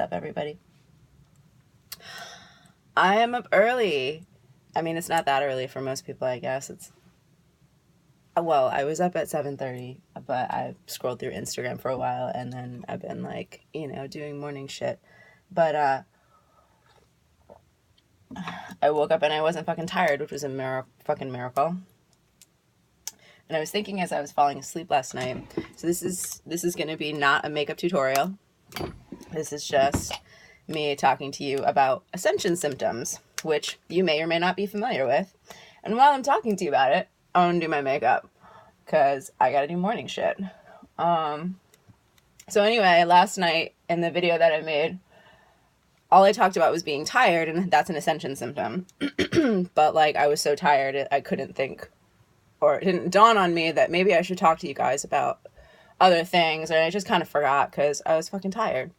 up, everybody? I am up early. I mean, it's not that early for most people, I guess. Well, I was up at 7:30, but I scrolled through Instagram for a while, and then I've been, like, doing morning shit. But, I woke up and I wasn't fucking tired, which was a fucking miracle. And I was thinking as I was falling asleep last night, so this is going to be not a makeup tutorial. This is just me talking to you about Ascension symptoms, which you may or may not be familiar with. And while I'm talking to you about it, I want to do my makeup because I got to do morning shit. So anyway, last night in the video that I made, all I talked about was being tired, and that's an Ascension symptom. But, like, I was so tired, I couldn't think, or it didn't dawn on me that maybe I should talk to you guys about other things, and I just kind of forgot because I was fucking tired.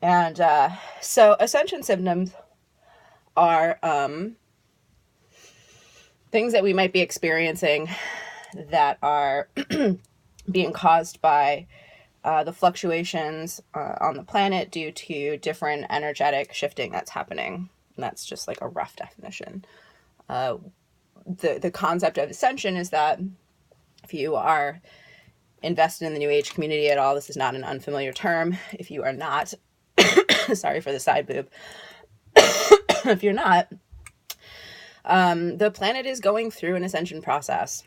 And so Ascension symptoms are things that we might be experiencing that are being caused by the fluctuations on the planet due to different energetic shifting that's happening. And that's just like a rough definition. The concept of Ascension is that if you are invested in the New Age community at all, this is not an unfamiliar term. If you are not, sorry for the side boob. If you're not, the planet is going through an ascension process.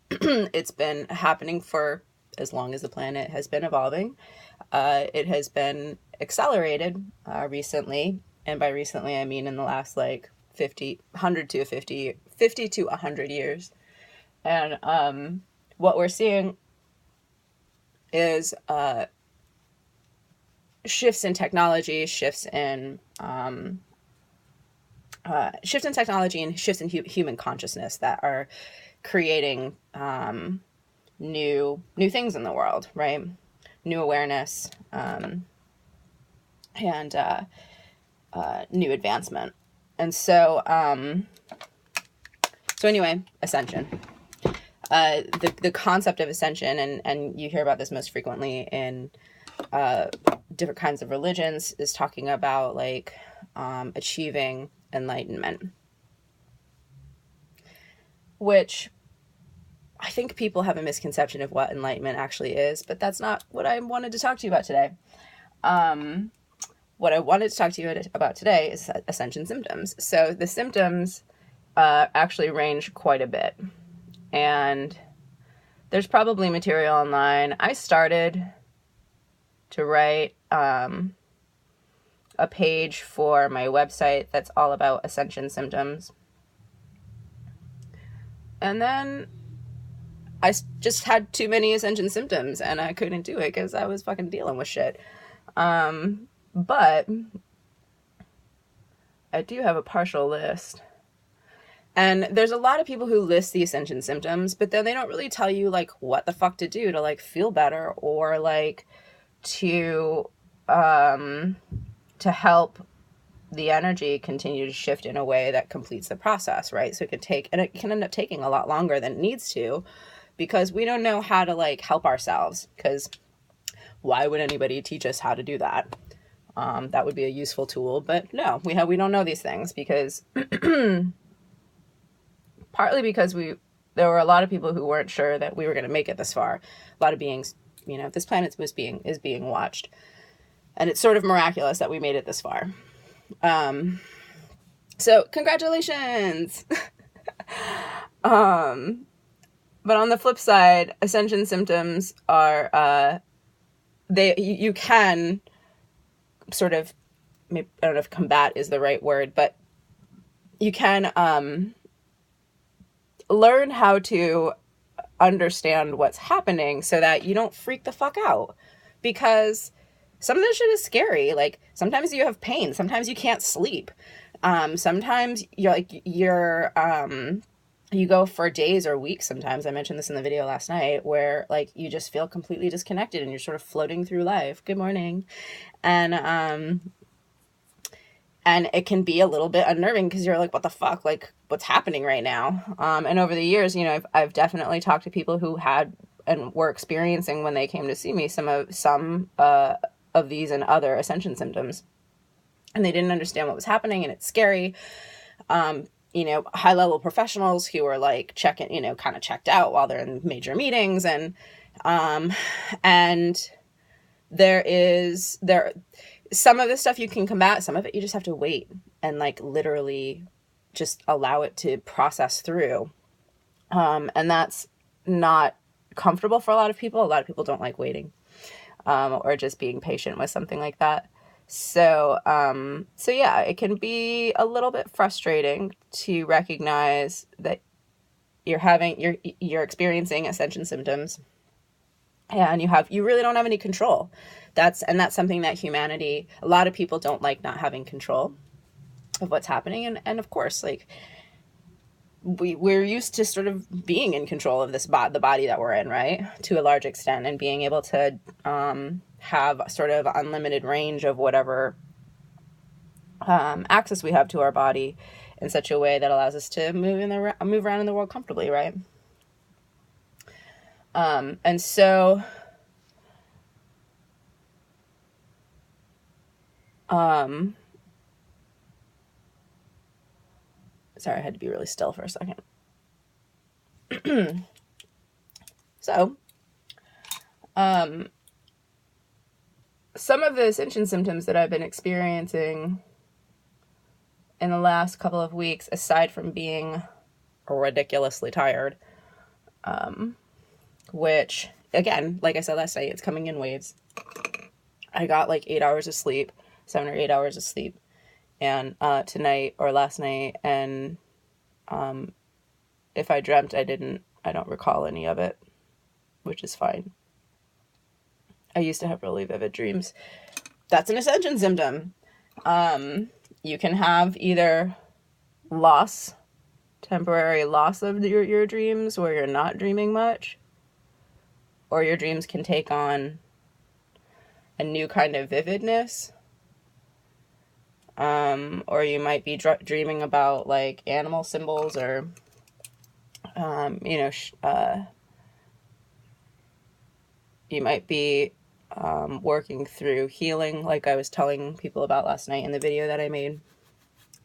It's been happening for as long as the planet has been evolving. It has been accelerated recently, and by recently I mean in the last like 50 to 100 years. And what we're seeing is shifts in technology, shifts in technology, and shifts in human consciousness that are creating new things in the world, right? New awareness and new advancement. And so anyway, Ascension. The concept of Ascension, and you hear about this most frequently in different kinds of religions, is talking about like achieving enlightenment, which I think people have a misconception of what enlightenment actually is, but that's not what I wanted to talk to you about today. What I wanted to talk to you about today is Ascension symptoms. So the symptoms actually range quite a bit, and there's probably material online. I started to write a page for my website that's all about Ascension symptoms. And then I just had too many Ascension symptoms and I couldn't do it because I was fucking dealing with shit. But I do have a partial list. And there's a lot of people who list the Ascension symptoms, but then they don't really tell you like what the fuck to do to like feel better or like to help the energy continue to shift in a way that completes the process, right? So it can end up taking a lot longer than it needs to, because we don't know how to like help ourselves, because why would anybody teach us how to do that? That would be a useful tool, but no, we don't know these things because partly because there were a lot of people who weren't sure that we were going to make it this far. A lot of beings, this planet is being watched, and it's sort of miraculous that we made it this far. So congratulations. But on the flip side, Ascension symptoms are, you can sort of, I don't know if combat is the right word, but you can, learn how to understand what's happening so that you don't freak the fuck out, because some of this shit is scary. Like, sometimes you have pain. Sometimes you can't sleep. Sometimes you go for days or weeks. Sometimes, I mentioned this in the video last night, where like you just feel completely disconnected and you're sort of floating through life. Good morning. And it can be a little bit unnerving because you're like, what the fuck? Like, what's happening right now? And over the years, I've definitely talked to people who had and were experiencing, when they came to see me, some of these and other Ascension symptoms. And they didn't understand what was happening, and it's scary. High level professionals who are like checking, kind of checked out while they're in major meetings. And some of this stuff you can combat, some of it you just have to wait and like literally just allow it to process through. And that's not comfortable for a lot of people. A lot of people don't like waiting, or just being patient with something like that. So yeah, it can be a little bit frustrating to recognize that you're experiencing Ascension symptoms, and you really don't have any control. That's something that humanity, a lot of people don't like not having control of what's happening. And of course, like we're used to sort of being in control of the body that we're in, right? To a large extent, and being able to, have sort of unlimited range of whatever, access we have to our body in such a way that allows us to move around in the world comfortably. Right. And so, sorry, I had to be really still for a second. So, some of the Ascension symptoms that I've been experiencing in the last couple of weeks, aside from being ridiculously tired, which, again, like I said last night, it's coming in waves. I got like 8 hours of sleep, 7 or 8 hours of sleep, and tonight or last night, and if I dreamt, I don't recall any of it, which is fine. I used to have really vivid dreams. That's an Ascension symptom. You can have either temporary loss of your dreams where you're not dreaming much, or your dreams can take on a new kind of vividness. Or you might be dreaming about like animal symbols, or, you might be working through healing, like I was telling people about last night in the video that I made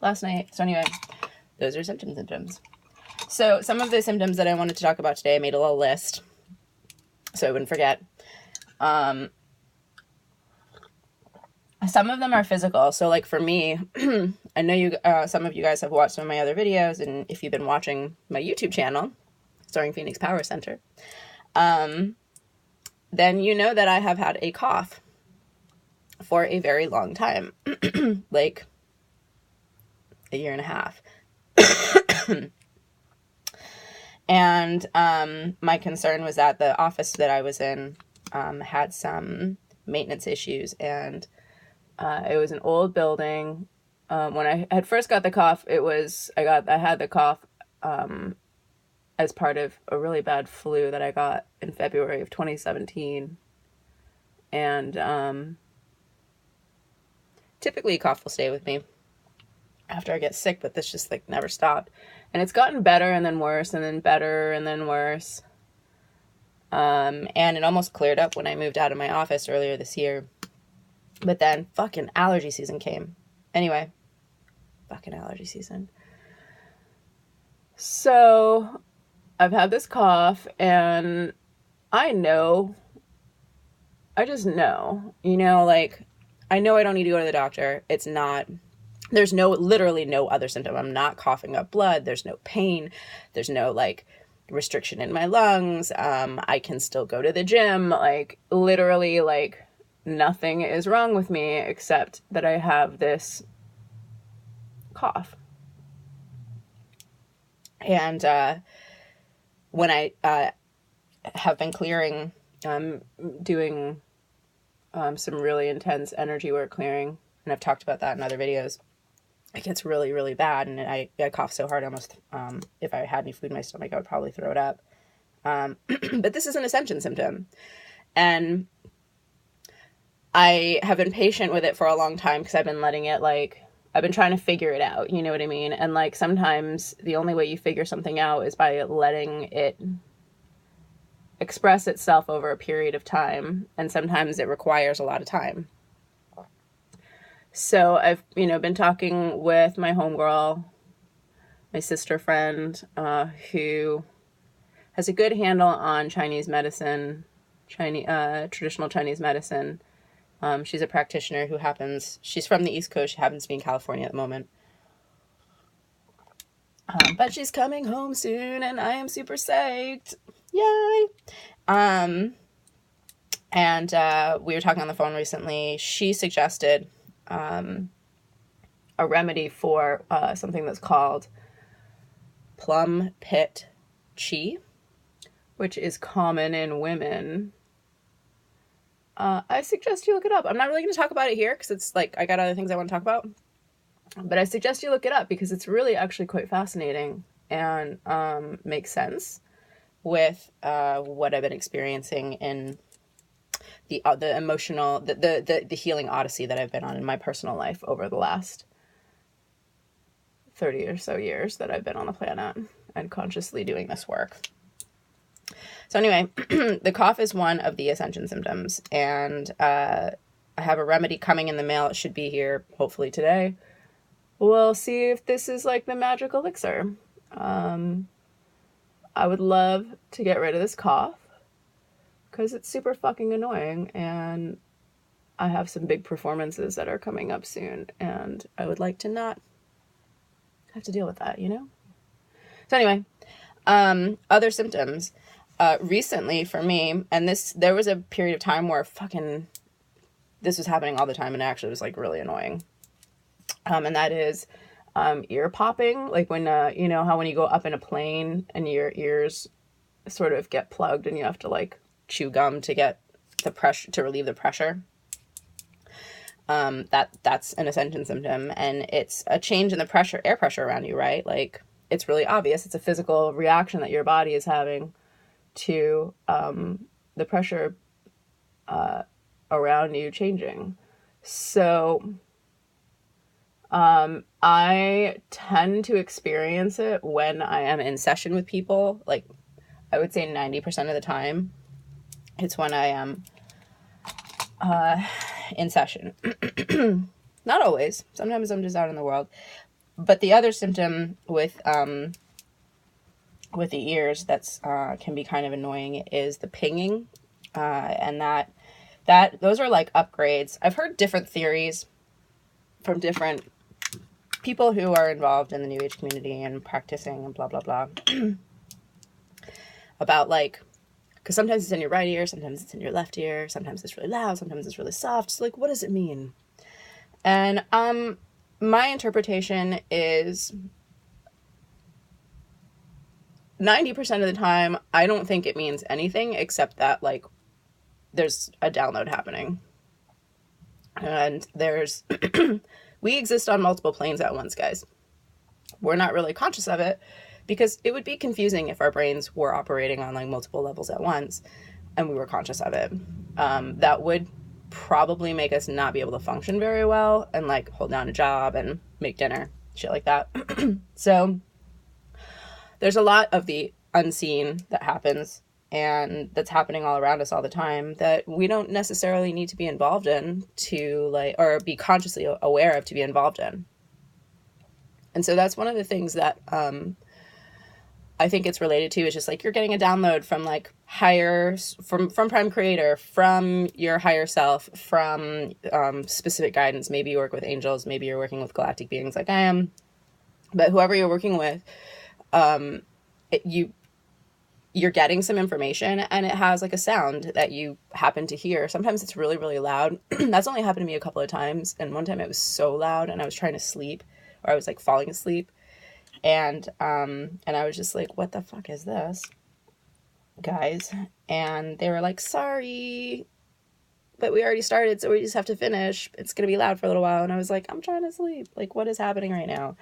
last night. So anyway, those are symptoms. So some of the symptoms that I wanted to talk about today, I made a little list so I wouldn't forget. Some of them are physical. So like for me, I know some of you guys have watched some of my other videos, and if you've been watching my YouTube channel, Starring Phoenix Power Center, then you know that I have had a cough for a very long time, like a year and a half. And my concern was that the office that I was in had some maintenance issues, and it was an old building. When I had first got the cough, I had the cough as part of a really bad flu that I got in February of 2017. And typically a cough will stay with me after I get sick, but this just like never stopped. And it's gotten better and then worse and then better and then worse. And it almost cleared up when I moved out of my office earlier this year. But then fucking allergy season came. Anyway, fucking allergy season. So I've had this cough, and I just know, like, I know I don't need to go to the doctor. There's literally no other symptom. I'm not coughing up blood. There's no pain. There's no like restriction in my lungs. I can still go to the gym. Like literally, like nothing is wrong with me except that I have this cough. And when I have been clearing, doing some really intense energy work clearing, and I've talked about that in other videos, it gets really, really bad, and I cough so hard almost, if I had any food in my stomach, I would probably throw it up. But this is an Ascension symptom, and I have been patient with it for a long time because I've been letting it, like, I've been trying to figure it out, you know what I mean? And, like, sometimes the only way you figure something out is by letting it express itself over a period of time, and sometimes it requires a lot of time. So I've, been talking with my homegirl, my sister friend, who has a good handle on Chinese medicine, traditional Chinese medicine. She's a practitioner she's from the East Coast. She happens to be in California at the moment. But she's coming home soon, and I am super psyched. Yay! And we were talking on the phone recently. She suggested a remedy for something that's called plum pit chi, which is common in women. I suggest you look it up. I'm not really going to talk about it here because it's like I got other things I want to talk about. But I suggest you look it up because it's really actually quite fascinating and makes sense with what I've been experiencing in the emotional, the healing odyssey that I've been on in my personal life over the last 30 or so years that I've been on the planet and consciously doing this work. So anyway, the cough is one of the Ascension symptoms, and I have a remedy coming in the mail. It should be here hopefully today. We'll see if this is like the magic elixir. I would love to get rid of this cough because it's super fucking annoying, and I have some big performances that are coming up soon, and I would like to not have to deal with that, So anyway, other symptoms. Recently for me, and there was a period of time where this was happening all the time, and it actually was like really annoying. And that is ear popping, like when how when you go up in a plane and your ears sort of get plugged and you have to like chew gum to get the pressure, to relieve the pressure. That's an Ascension symptom, and it's a change in the air pressure around you, right? Like it's really obvious. It's a physical reaction that your body is having to the pressure around you changing. So I tend to experience it when I am in session with people. Like I would say 90% of the time, it's when I am in session. Not always. Sometimes I'm just out in the world. But the other symptom with the ears that's can be kind of annoying is the pinging, and those are like upgrades. I've heard different theories from different people who are involved in the New Age community and practicing and blah blah blah about like, because sometimes it's in your right ear, sometimes it's in your left ear, sometimes it's really loud, sometimes it's really soft. So like, what does it mean? And my interpretation is 90% of the time, I don't think it means anything except that like there's a download happening. And we exist on multiple planes at once, guys. We're not really conscious of it because it would be confusing if our brains were operating on like multiple levels at once and we were conscious of it. That would probably make us not be able to function very well and like hold down a job and make dinner, shit like that. So there's a lot of the unseen that happens and that's happening all around us all the time that we don't necessarily need to be involved in to like, or be consciously aware of to be involved in. And so that's one of the things that I think it's related to, is just like you're getting a download from like from Prime Creator, from your higher self, from specific guidance. Maybe you work with angels, maybe you're working with galactic beings like I am, but whoever you're working with, you're getting some information and it has like a sound that you happen to hear. Sometimes it's really, really loud. That's only happened to me a couple of times. And one time it was so loud and I was trying to sleep, or I was like falling asleep. And I was just like, what the fuck is this, guys? And they were like, sorry, but we already started, so we just have to finish. It's going to be loud for a little while. And I was like, I'm trying to sleep. Like, what is happening right now?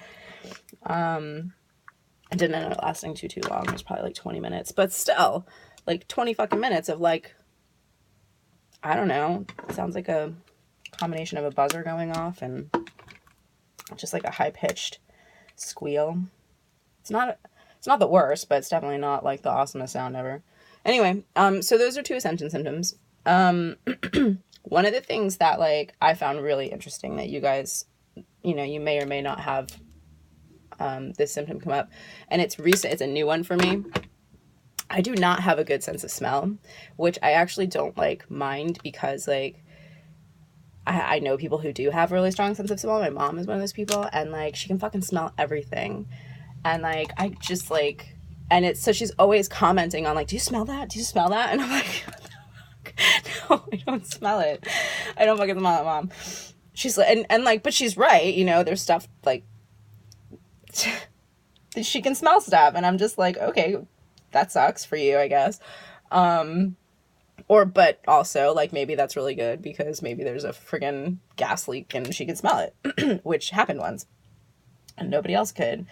It didn't end up lasting too long. It was probably like 20 minutes, but still like 20 fucking minutes of like, I don't know. It sounds like a combination of a buzzer going off and just like a high pitched squeal. It's not the worst, but it's definitely not like the awesomest sound ever. Anyway, so those are two Ascension symptoms. one of the things that like I found really interesting that you guys, you know, you may or may not have this symptom come up, and it's recent, it's a new one for me. I do not have a good sense of smell, which I actually don't like mind, because like I know people who do have a really strong sense of smell. My mom is one of those people, and like she can fucking smell everything. And like I just like, and it's so she's always commenting on like, do you smell that? Do you smell that? And I'm like, no, I don't smell it. I don't fucking smell it, Mom. She's like, and like, but she's right, you know, there's stuff like she can smell stuff, and I'm just like, okay, that sucks for you, I guess. Or, but also, like, maybe that's really good, because maybe there's a friggin' gas leak and she can smell it, which happened once, and nobody else could.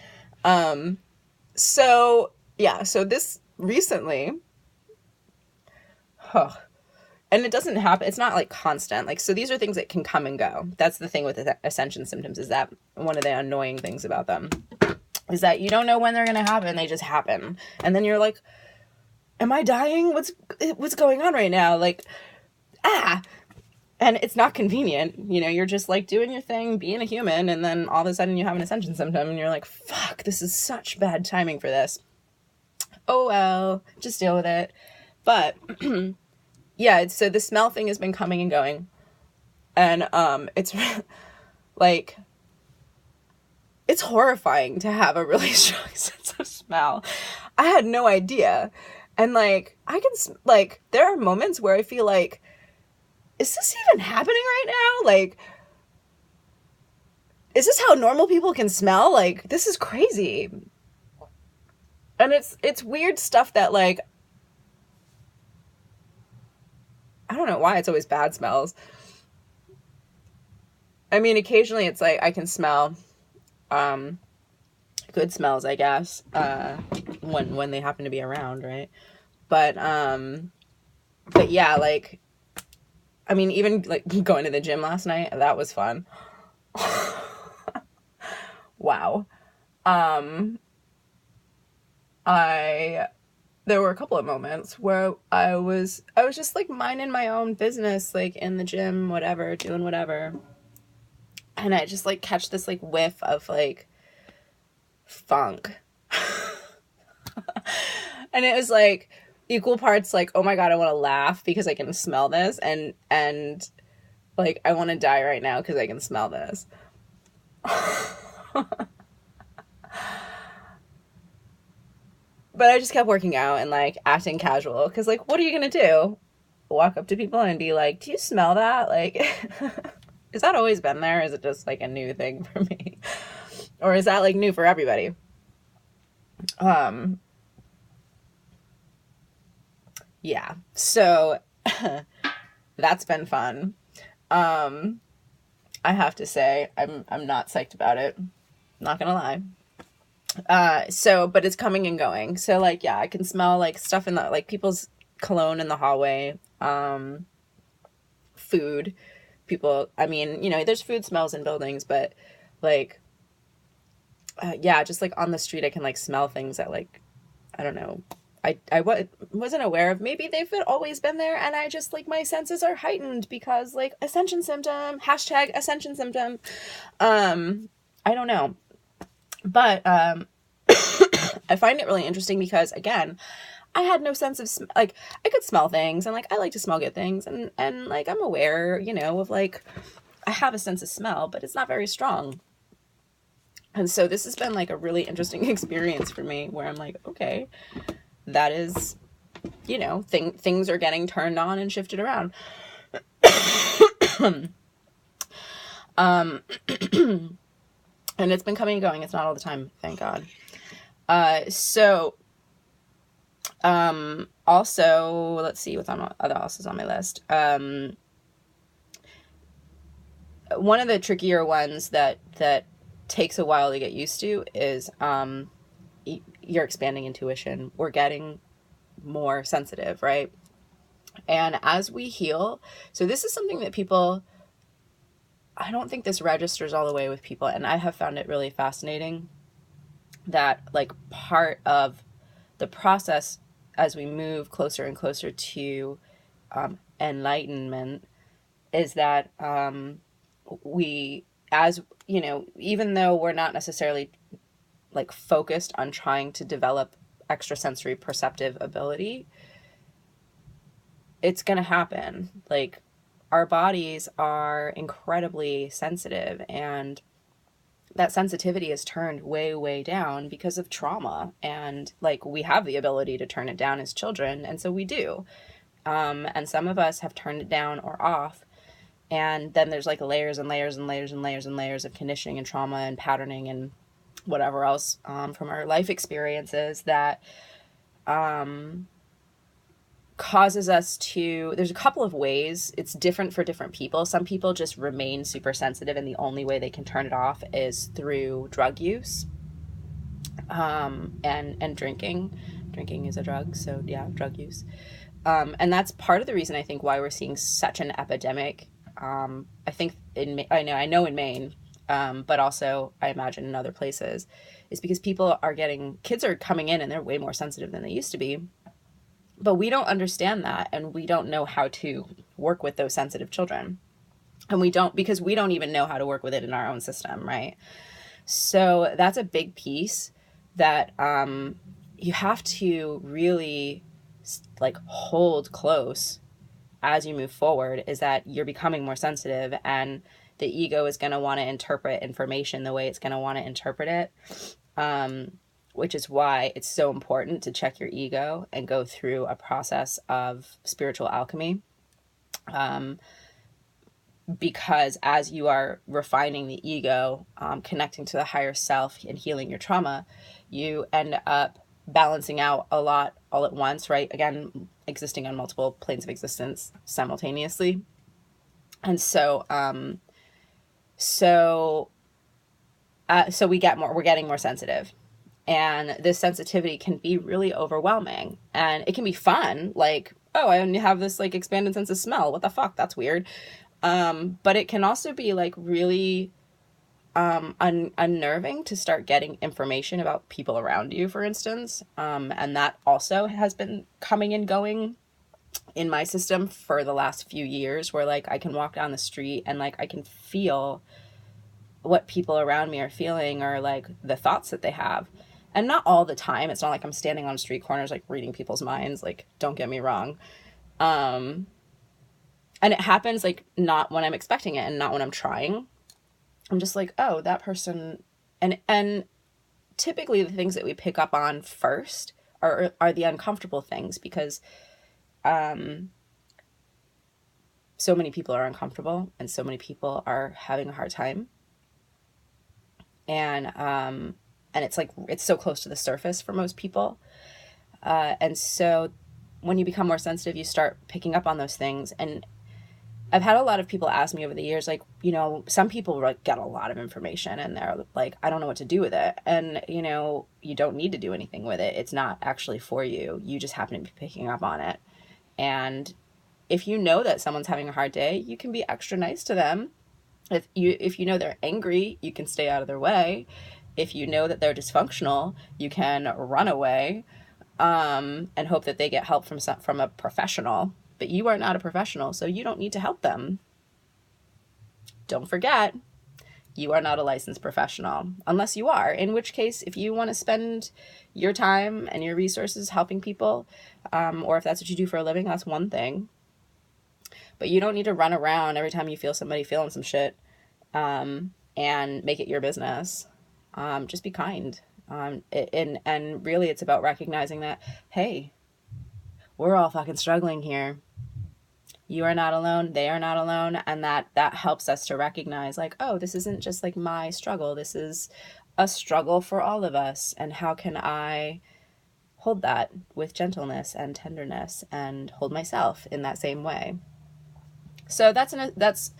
So, yeah, so this recently, and it doesn't happen, it's not, like, constant. Like, so these are things that can come and go. That's the thing with the Ascension symptoms, is that one of the annoying things about them is that you don't know when they're going to happen. They just happen. And then you're like, am I dying? What's going on right now? Like, and it's not convenient. You know, you're just like doing your thing, being a human, and then all of a sudden you have an Ascension symptom and you're like, fuck, this is such bad timing for this. Oh, well, just deal with it. But yeah, so the smell thing has been coming and going. And, it's like, it's horrifying to have a really strong sense of smell. I had no idea. And, like, I can, like, there are moments where I feel like, is this even happening right now? Like, is this how normal people can smell? Like, this is crazy. And it's weird stuff that, like, I don't know why it's always bad smells. I mean, occasionally it's like I can smell good smells, I guess, when they happen to be around, right? But yeah, like, I mean, even like going to the gym last night, that was fun. Wow. There were a couple of moments where I was just like minding my own business, like in the gym, whatever, doing whatever. And I just like catch this like whiff of like funk. And it was like equal parts like, oh my God, I want to laugh because I can smell this, and like I want to die right now because I can smell this. But I just kept working out and like acting casual, because like, what are you gonna do? Walk up to people and be like, do you smell that? Like, is that always been there? Is it just like a new thing for me? Or is that like new for everybody? Yeah, so that's been fun. I have to say, I'm not psyched about it. Not gonna lie. So, but it's coming and going. So like, yeah, I can smell like stuff in the, like people's cologne in the hallway, food, people, I mean, you know, there's food smells in buildings, but like, yeah, just like on the street, I can like smell things that like, I don't know, I wasn't aware of. Maybe they've always been there, and I just like, my senses are heightened because like Ascension symptom, hashtag Ascension symptom. I don't know. But I find it really interesting because, again, I had no sense of like, I could smell things, and like I like to smell good things, and like I'm aware, you know, of like, I have a sense of smell, but it's not very strong. And so this has been like a really interesting experience for me, where I'm like, okay, that is, you know, things are getting turned on and shifted around. And it's been coming and going. It's not all the time, thank God. So, also, let's see what's on other else is on my list. One of the trickier ones that takes a while to get used to is, your expanding intuition. We're getting more sensitive, right? And as we heal, so this is something that people, I don't think this registers all the way with people, and I have found it really fascinating that like part of the process as we move closer and closer to enlightenment is that we, as you know, even though we're not necessarily like focused on trying to develop extrasensory perceptive ability, it's going to happen. Like, our bodies are incredibly sensitive, and that sensitivity is turned way, way down because of trauma. And like, we have the ability to turn it down as children, and so we do. And some of us have turned it down or off. And then there's like layers and layers and layers and layers and layers of conditioning and trauma and patterning and whatever else from our life experiences that causes us to, there's a couple of ways. It's different for different people. Some people just remain super sensitive, and the only way they can turn it off is through drug use and drinking. Drinking is a drug, so yeah, drug use. And that's part of the reason I think why we're seeing such an epidemic. I think I know in Maine, but also I imagine in other places, is because kids are coming in and they're way more sensitive than they used to be. But we don't understand that, and we don't know how to work with those sensitive children. And because we don't even know how to work with it in our own system, right? So that's a big piece that you have to really like hold close as you move forward, is that you're becoming more sensitive, and the ego is going to want to interpret information the way it's going to want to interpret it, which is why it's so important to check your ego and go through a process of spiritual alchemy, because as you are refining the ego, connecting to the higher self and healing your trauma, you end up balancing out a lot all at once, right? Again, existing on multiple planes of existence simultaneously. And so we're getting more sensitive, and this sensitivity can be really overwhelming, and it can be fun. Like, oh, I only have this like expanded sense of smell. What the fuck? That's weird. But it can also be like really unnerving to start getting information about people around you, for instance. And that also has been coming and going in my system for the last few years, where like I can walk down the street and like I can feel what people around me are feeling, or like the thoughts that they have. And not all the time. It's not like I'm standing on street corners like reading people's minds, like, don't get me wrong. And it happens like not when I'm expecting it and not when I'm trying. I'm just like, oh, that person. And typically the things that we pick up on first are the uncomfortable things, because so many people are uncomfortable and so many people are having a hard time. And it's like, it's so close to the surface for most people. And so when you become more sensitive, you start picking up on those things. And I've had a lot of people ask me over the years, like, you know, some people like get a lot of information and they're like, I don't know what to do with it. And, you know, you don't need to do anything with it. It's not actually for you. You just happen to be picking up on it. And if you know that someone's having a hard day, you can be extra nice to them. If you know they're angry, you can stay out of their way. If you know that they're dysfunctional, you can run away, and hope that they get help from a professional. But you are not a professional, so you don't need to help them. Don't forget, you are not a licensed professional, unless you are, in which case, if you want to spend your time and your resources helping people, or if that's what you do for a living, that's one thing. But you don't need to run around every time you feel somebody feeling some shit, and make it your business. Just be kind. And really it's about recognizing that, hey, we're all fucking struggling here. You are not alone. They are not alone. And that helps us to recognize, like, oh, this isn't just like my struggle. This is a struggle for all of us. And how can I hold that with gentleness and tenderness and hold myself in that same way? So it's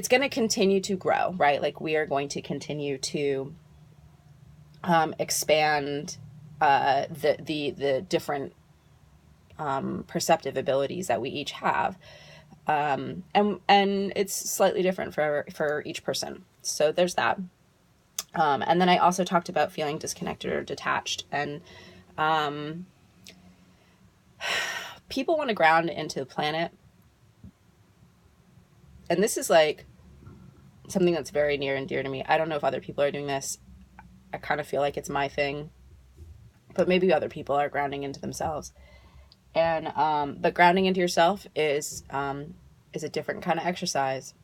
going to continue to grow, right? Like, we are going to continue to expand the different perceptive abilities that we each have, and it's slightly different for each person. So there's that. And then I also talked about feeling disconnected or detached, and people want to ground into the planet. and this is like something that's very near and dear to me. I don't know if other people are doing this. I kind of feel like it's my thing, but maybe other people are grounding into themselves. And but grounding into yourself is a different kind of exercise,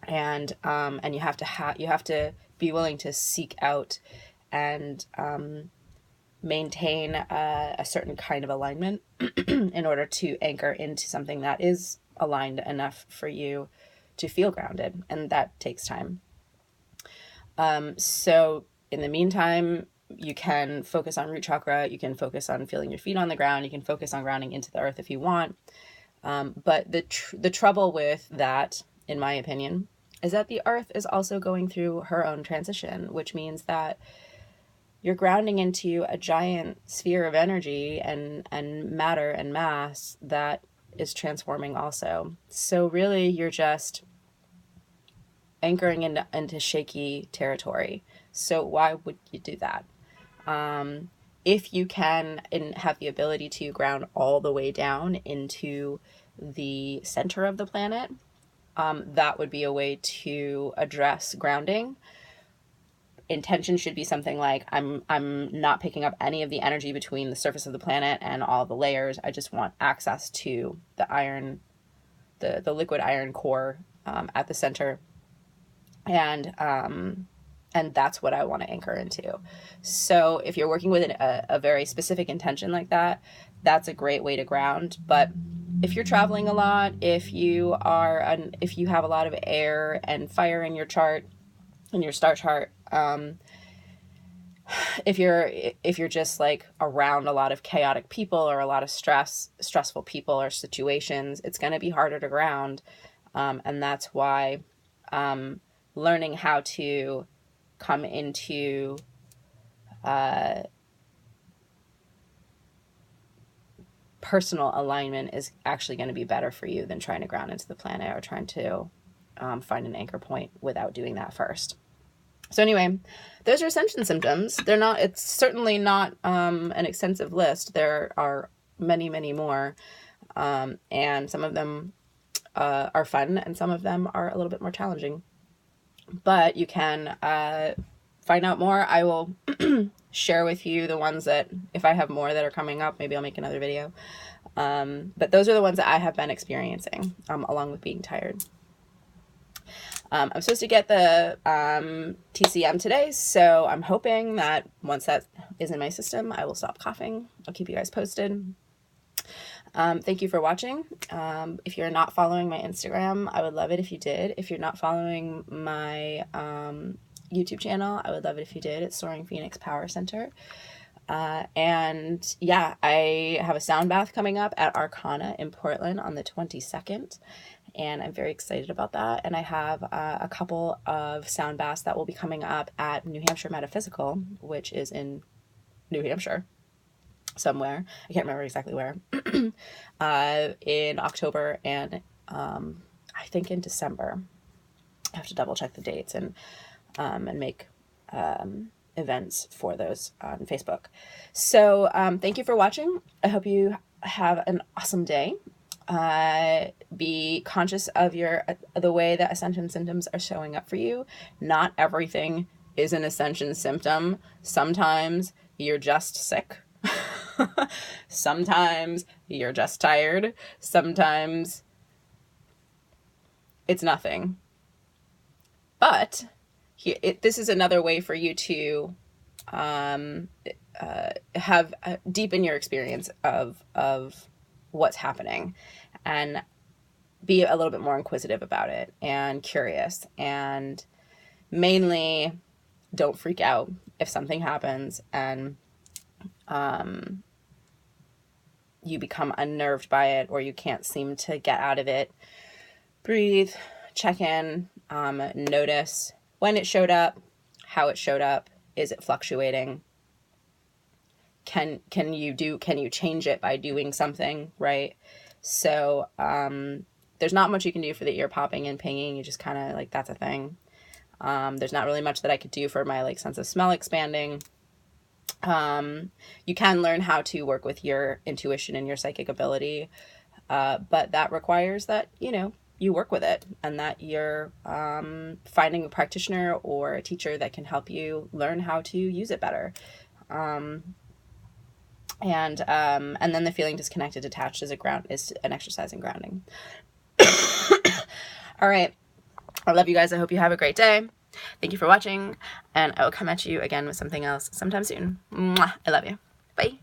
and you have to be willing to seek out and maintain a certain kind of alignment in order to anchor into something that is aligned enough for you to feel grounded, and that takes time. So in the meantime, you can focus on root chakra, you can focus on feeling your feet on the ground, you can focus on grounding into the earth if you want. But the trouble with that, in my opinion, is that the earth is also going through her own transition, which means that you're grounding into a giant sphere of energy and matter and mass that is transforming also. So really, you're just anchoring into shaky territory. So why would you do that? If you can and have the ability to ground all the way down into the center of the planet, that would be a way to address grounding. Intention should be something like, I'm not picking up any of the energy between the surface of the planet and all the layers. I just want access to the iron, the liquid iron core at the center. And that's what I want to anchor into. So if you're working with a very specific intention like that, that's a great way to ground. But if you're traveling a lot, if you have a lot of air and fire in your chart, in your star chart, if you're just like around a lot of chaotic people or a lot of stressful people or situations, it's going to be harder to ground. And that's why learning how to come into personal alignment is actually going to be better for you than trying to ground into the planet or trying to find an anchor point without doing that first. So anyway, those are Ascension symptoms. It's certainly not an extensive list. There are many, many more. And some of them are fun and some of them are a little bit more challenging. But you can find out more. I will share with you the ones that, if I have more that are coming up, maybe I'll make another video. But those are the ones that I have been experiencing, along with being tired. I'm supposed to get the TCM today, so I'm hoping that once that is in my system, I will stop coughing. I'll keep you guys posted. Thank you for watching. If you're not following my Instagram, I would love it if you did. If you're not following my YouTube channel, I would love it if you did. It's Soaring Phoenix Power Center. And yeah, I have a sound bath coming up at Arcana in Portland on the 22nd. And I'm very excited about that. And I have a couple of sound baths that will be coming up at New Hampshire Metaphysical, which is in New Hampshire somewhere. I can't remember exactly where. In October and I think in December. I have to double check the dates and make events for those on Facebook. So thank you for watching. I hope you have an awesome day. Be conscious of the way that Ascension symptoms are showing up for you. Not everything is an Ascension symptom. Sometimes you're just sick. Sometimes you're just tired. Sometimes it's nothing. But this is another way for you to have deepen your experience of what's happening and be a little bit more inquisitive about it and curious, and mainly don't freak out if something happens and you become unnerved by it or you can't seem to get out of it. Breathe, check in, notice when it showed up, how it showed up, is it fluctuating? Can you change it by doing something, right? So there's not much you can do for the ear popping and pinging. You just kind of like, that's a thing. There's not really much that I could do for my like sense of smell expanding. You can learn how to work with your intuition and your psychic ability, but that requires that, you you work with it, and that you're finding a practitioner or a teacher that can help you learn how to use it better. And then the feeling disconnected, detached is an exercise in grounding. All right. I love you guys. I hope you have a great day. Thank you for watching, and I will come at you again with something else sometime soon. Mwah. I love you. Bye.